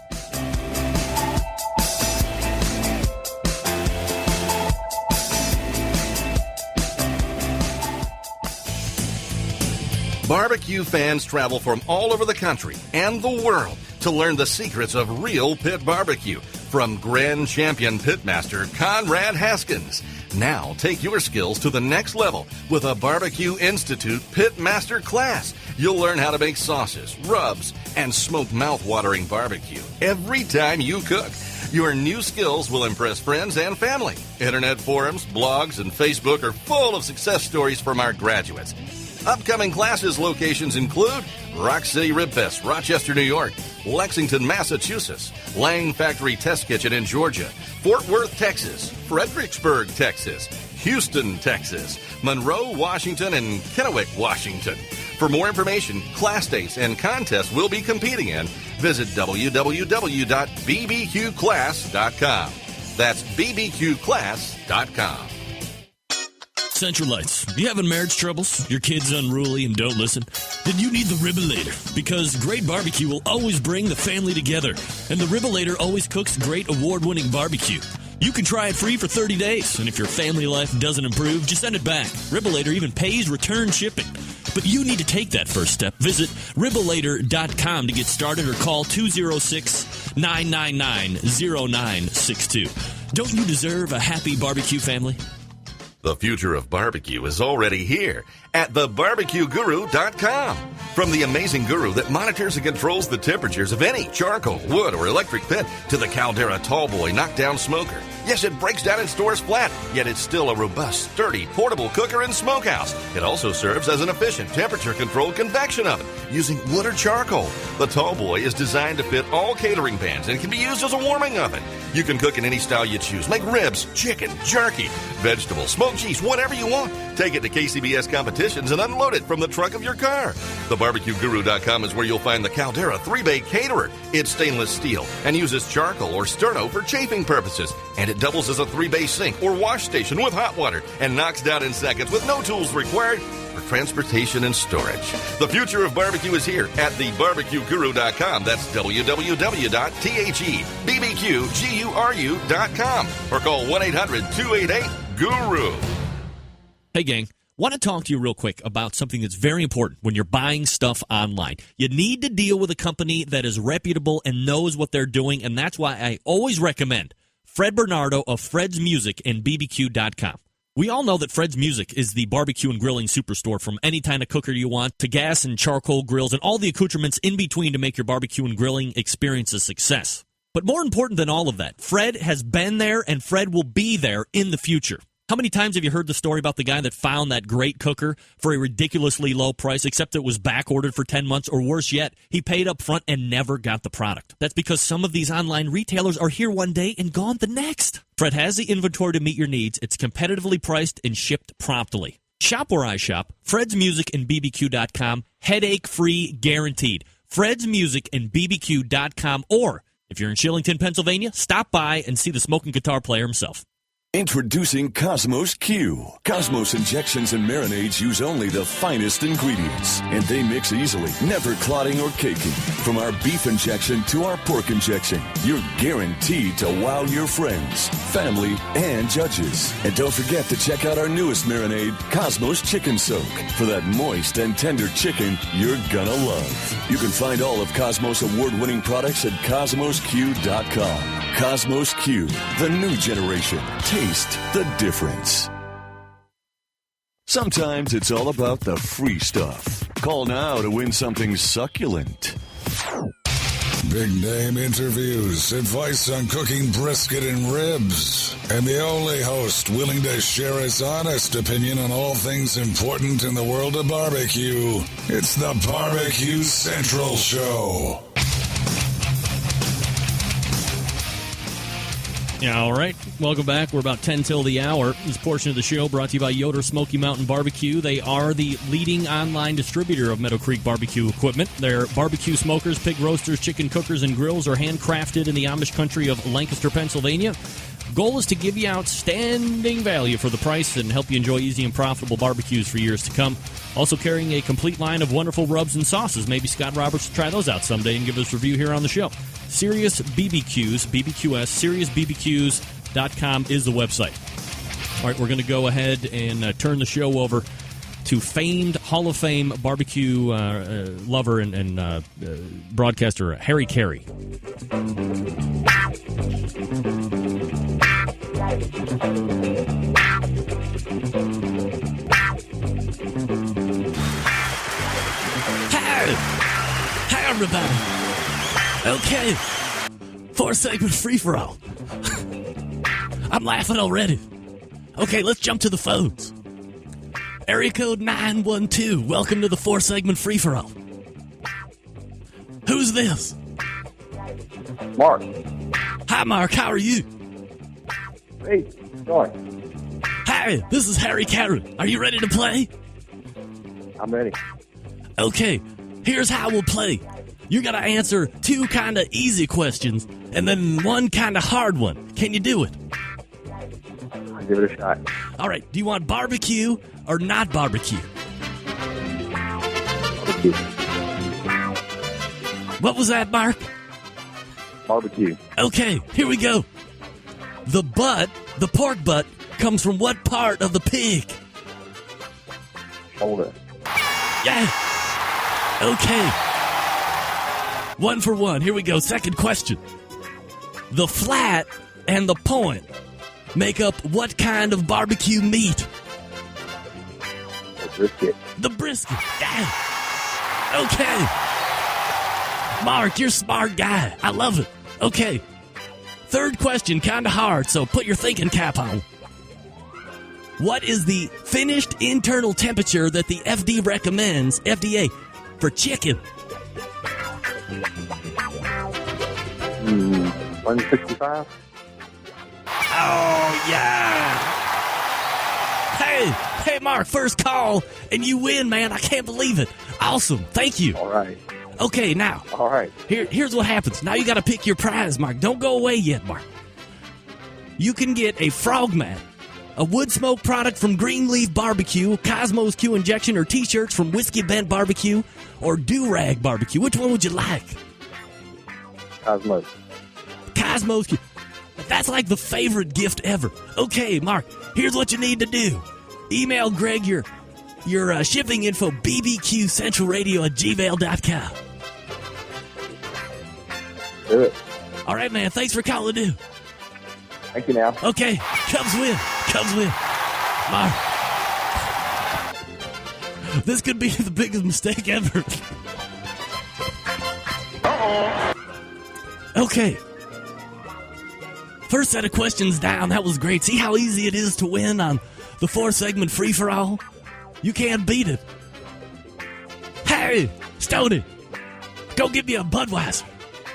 Barbecue fans travel from all over the country and the world to learn the secrets of real pit barbecue from Grand Champion Pitmaster Conrad Haskins. Now take your skills to the next level with a Barbecue Institute Pitmaster class. You'll learn how to make sauces, rubs, and smoke mouth-watering barbecue every time you cook. Your new skills will impress friends and family. Internet forums, blogs, and Facebook are full of success stories from our graduates. Upcoming classes locations include Rock City Rib Fest, Rochester, New York, Lexington, Massachusetts, Lang Factory Test Kitchen in Georgia, Fort Worth, Texas, Fredericksburg, Texas, Houston, Texas, Monroe, Washington, and Kennewick, Washington. For more information, class dates, and contests we'll be competing in, visit www.bbqclass.com. That's bbqclass.com. Centralites, you having marriage troubles? Your kid's unruly and don't listen? Then you need the Ribolator, because great barbecue will always bring the family together, and the Ribolator always cooks great award-winning barbecue. You can try it free for 30 days, and if your family life doesn't improve, just send it back. Ribolator even pays return shipping. But you need to take that first step. Visit Ribolator.com to get started or call 206-999-0962. Don't you deserve a happy barbecue family? The future of barbecue is already here at thebarbecueguru.com. From the amazing guru that monitors and controls the temperatures of any charcoal, wood, or electric pit to the Caldera Tallboy knockdown smoker. Yes, it breaks down and stores flat, yet it's still a robust, sturdy, portable cooker and smokehouse. It also serves as an efficient temperature-controlled convection oven using wood or charcoal. The Tallboy is designed to fit all catering pans and can be used as a warming oven. You can cook in any style you choose. Make ribs, chicken, jerky, vegetables, smoked cheese, whatever you want. Take it to KCBS competitions and unload it from the trunk of your car. TheBarbecueGuru.com is where you'll find the Caldera 3-Bay Caterer. It's stainless steel and uses charcoal or sterno for chafing purposes. And it doubles as a 3-bay sink or wash station with hot water and knocks down in seconds with no tools required for transportation and storage. The future of barbecue is here at thebarbecueguru.com. That's www.thebbqguru.com or call 1-800-288-GURU. Hey, gang. Want to talk to you real quick about something that's very important when you're buying stuff online. You need to deal with a company that is reputable and knows what they're doing, and that's why I always recommend Fred Bernardo of Fred's Music and BBQ.com. We all know that Fred's Music is the barbecue and grilling superstore, from any kind of cooker you want to gas and charcoal grills and all the accoutrements in between to make your barbecue and grilling experience a success. But more important than all of that, Fred has been there and Fred will be there in the future. How many times have you heard the story about the guy that found that great cooker for a ridiculously low price, except it was back ordered for 10 months, or worse yet, he paid up front and never got the product? That's because some of these online retailers are here one day and gone the next. Fred has the inventory to meet your needs. It's competitively priced and shipped promptly. Shop where I shop. Fred's Music and BBQ.com. Headache-free guaranteed. Fred's Music and BBQ.com. Or, if you're in Shillington, Pennsylvania, stop by and see the smoking guitar player himself. Introducing Cosmos Q. Cosmos injections and marinades use only the finest ingredients, and they mix easily, never clotting or caking. From our beef injection to our pork injection, you're guaranteed to wow your friends, family, and judges. And don't forget to check out our newest marinade, Cosmos Chicken Soak, for that moist and tender chicken you're gonna love. You can find all of Cosmos award-winning products at CosmosQ.com. Cosmos Q, the new generation. Taste the difference. Sometimes it's all about the free stuff. Call now to win something succulent. Big name interviews, advice on cooking brisket and ribs, and the only host willing to share his honest opinion on all things important in the world of barbecue. It's the Barbecue Central Show. Yeah, all right. Welcome back. We're about 10 till the hour. This portion of the show brought to you by Yoder Smoky Mountain Barbecue. They are the leading online distributor of Meadow Creek barbecue equipment. Their barbecue smokers, pig roasters, chicken cookers, and grills are handcrafted in the Amish country of Lancaster, Pennsylvania. Goal is to give you outstanding value for the price and help you enjoy easy and profitable barbecues for years to come. Also carrying a complete line of wonderful rubs and sauces. Maybe Scott Roberts will try those out someday and give us a review here on the show. Serious BBQs, BBQS, SeriousBBQs.com is the website. All right, we're going to go ahead and turn the show over to famed Hall of Fame barbecue lover and broadcaster Harry Carey. Hi, everybody. Okay, 4-segment free-for-all. I'm laughing already. Okay, let's jump to the phones. Area code 912. Welcome to the 4-segment free-for-all. Who's this? Mark. Hi, Mark. How are you? Hey, sorry. Hi, this is Harry Carey. Are you ready to play? I'm ready. Okay, here's how we'll play. You got to answer 2 kind of easy questions and then 1 kind of hard one. Can you do it? I'll give it a shot. All right. Do you want barbecue or not barbecue? Barbecue. What was that, Mark? Barbecue. Okay, here we go. The pork butt, comes from what part of the pig? Shoulder. Yeah. Okay. 1 for 1. Here we go. Second question. The flat and the point make up what kind of barbecue meat? The brisket. The brisket. Yeah. Okay. Mark, you're a smart guy. I love it. Okay. Third question, kind of hard, so put your thinking cap on. What is the finished internal temperature that the FDA recommends, FDA, for chicken? 165. Oh, yeah. Hey, Mark, first call, and you win, man. I can't believe it. Awesome. Thank you. All right. Okay, now. All right. Here's what happens. Now you got to pick your prize, Mark. Don't go away yet, Mark. You can get a frog mat, a wood smoke product from Greenleaf Barbecue, Cosmos Q Injection, or T-shirts from Whiskey Bent Barbecue, or Do-Rag Barbecue. Which one would you like? Cosmos. Cosmos Q. That's like the favorite gift ever. Okay, Mark, here's what you need to do. Email Greg your shipping info, bbqcentralradio@gmail.com. Do it. All right, man. Thanks for calling in. Thank you now. Okay. Cubs win. Cubs win. Mark. This could be the biggest mistake ever. Uh-oh. Okay. First set of questions down. That was great. See how easy it is to win on the 4-segment free-for-all? You can't beat it. Hey, Stoney, go get me a Budweiser.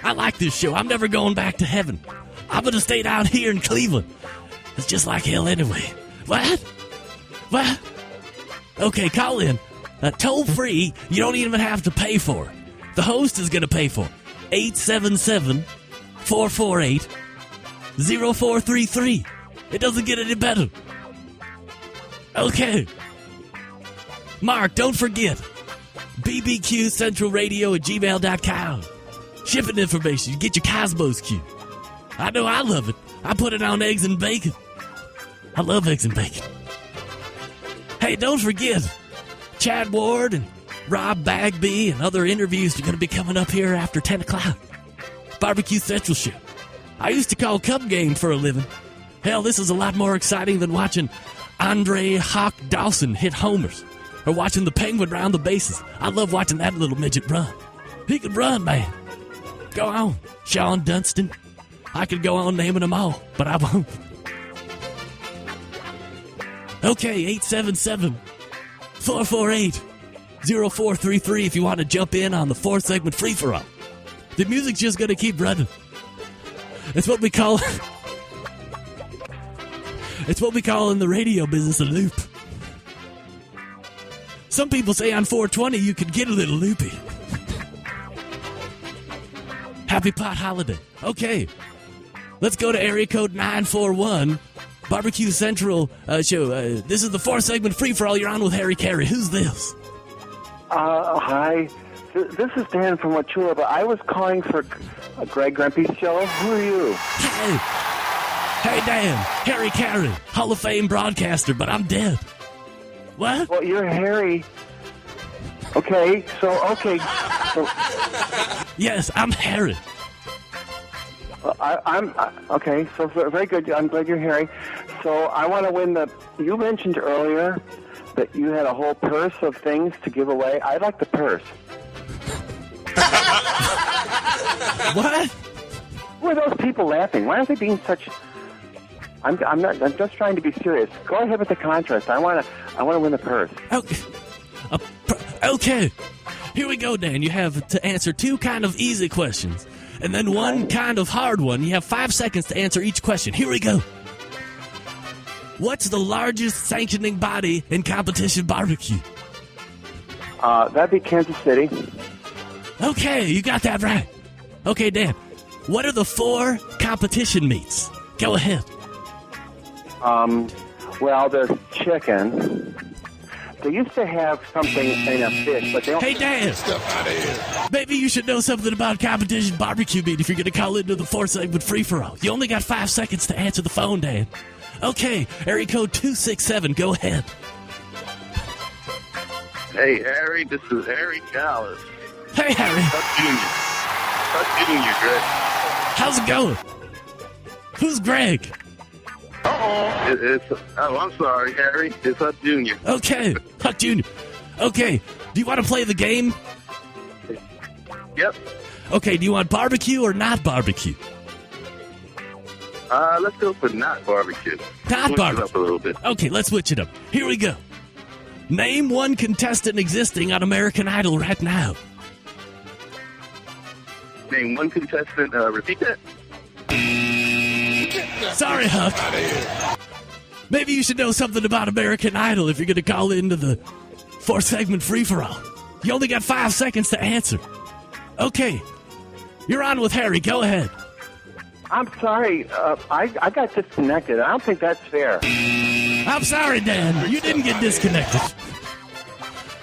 I like this show. I'm never going back to heaven. I'm going to stay down here in Cleveland. It's just like hell anyway. What? Okay, call in. Toll free. You don't even have to pay for it. The host is going to pay for it. 877-448-0433. It doesn't get any better. Okay. Mark, don't forget. bbqcentralradio@gmail.com. Shipping information. You get your Cosmos Q. I know I love it. I put it on eggs and bacon. I love eggs and bacon. Hey, don't forget. Chad Ward and Rob Bagby and other interviews are going to be coming up here after 10 o'clock. Barbecue Central Show. I used to call Cub Game for a living. Hell, this is a lot more exciting than watching Andre Hawk Dawson hit homers or watching the Penguin round the bases. I love watching that little midget run. He could run, man. Go on. Sean Dunston. I could go on naming them all, but I won't. Okay, 877-448-0433 if you want to jump in on the 4-segment free-for-all. The music's just going to keep running. It's what we call... It's what we call in the radio business a loop. Some people say on 420 you could get a little loopy. Happy pot holiday. Okay, let's go to area code 941, Barbecue Central show. This is the 4-segment free-for-all. You're on with Harry Carey. Who's this? Hi. This is Dan from Wachula, but I was calling for Greg Grumpy's show. Who are you? Hey, Dan. Harry Carey, Hall of Fame broadcaster, but I'm dead. What? Well, you're Harry. Okay. Yes, I'm Harry. I'm okay. So very good. I'm glad you're Harry. So I want to win the. You mentioned earlier that you had a whole purse of things to give away. I'd like the purse. What? Who are those people laughing? Why are they being such? I'm not. I'm just trying to be serious. Go ahead with the contest. I want to win the purse. Okay. Here we go, Dan. You have to answer 2 kind of easy questions, and then 1 kind of hard one. You have 5 seconds to answer each question. Here we go. What's the largest sanctioning body in competition barbecue? That'd be Kansas City. Okay, you got that right. Okay, Dan. What are the 4 competition meats? Go ahead. Well, there's chicken. They used to have something in a fish, but they don't... Hey, Dan! Maybe you should know something about competition barbecue meat if you're going to call into the 4-segment free-for-all. You only got 5 seconds to answer the phone, Dan. Okay, area code 267, go ahead. Hey, Harry, this is Harry Callis. Hey, Harry. Huck Jr., Greg. How's it going? Who's Greg? I'm sorry, Harry. It's Huck Jr. Okay, Huck Jr. Okay, do you want to play the game? Yep. Okay, do you want barbecue or not barbecue? Let's go for not barbecue. Not switch barbecue. it up a little bit. Okay, let's switch it up. Here we go. Name 1 contestant existing on American Idol right now. Name 1 contestant. Repeat that. Sorry, Huck. Maybe you should know something about American Idol if you're going to call into the 4-segment free-for-all. You only got 5 seconds to answer. Okay, you're on with Harry. Go ahead. I'm sorry. I got disconnected. I don't think that's fair. I'm sorry, Dan. You didn't get disconnected.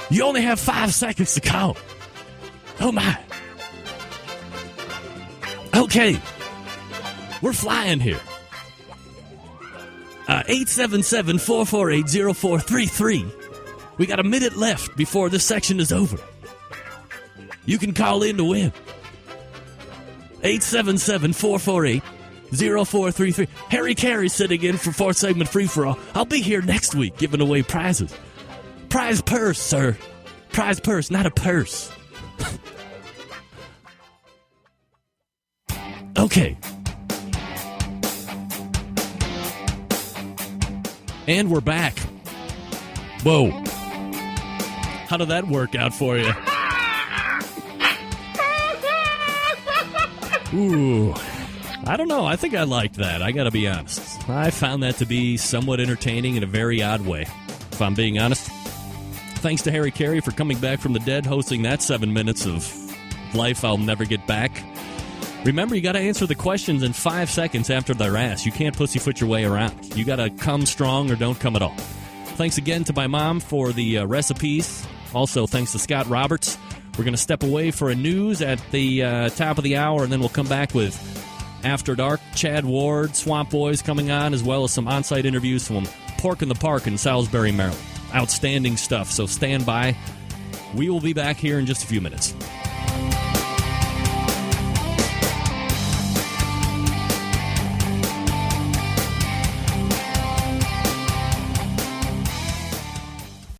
You only have 5 seconds to call. Oh, my. Okay. We're flying here. 877-448-0433. We got a minute left before this section is over. You can call in to win. 877-448-0433. Harry Carey sitting in for 4-segment free-for-all. I'll be here next week giving away prizes. Prize purse, sir. Prize purse, not a purse. Okay. And we're back. Whoa. How did that work out for you? Ooh. I don't know. I think I liked that. I got to be honest. I found that to be somewhat entertaining in a very odd way, if I'm being honest. Thanks to Harry Carey for coming back from the dead, hosting that 7 minutes of life I'll never get back. Remember, you got to answer the questions in 5 seconds after they're asked. You can't pussyfoot your way around. You got to come strong or don't come at all. Thanks again to my mom for the recipes. Also, thanks to Scott Roberts. We're going to step away for a news at the top of the hour, and then we'll come back with After Dark. Chad Ward, Swamp Boys coming on, as well as some on-site interviews from Pork in the Park in Salisbury, Maryland. Outstanding stuff, so stand by. We will be back here in just a few minutes.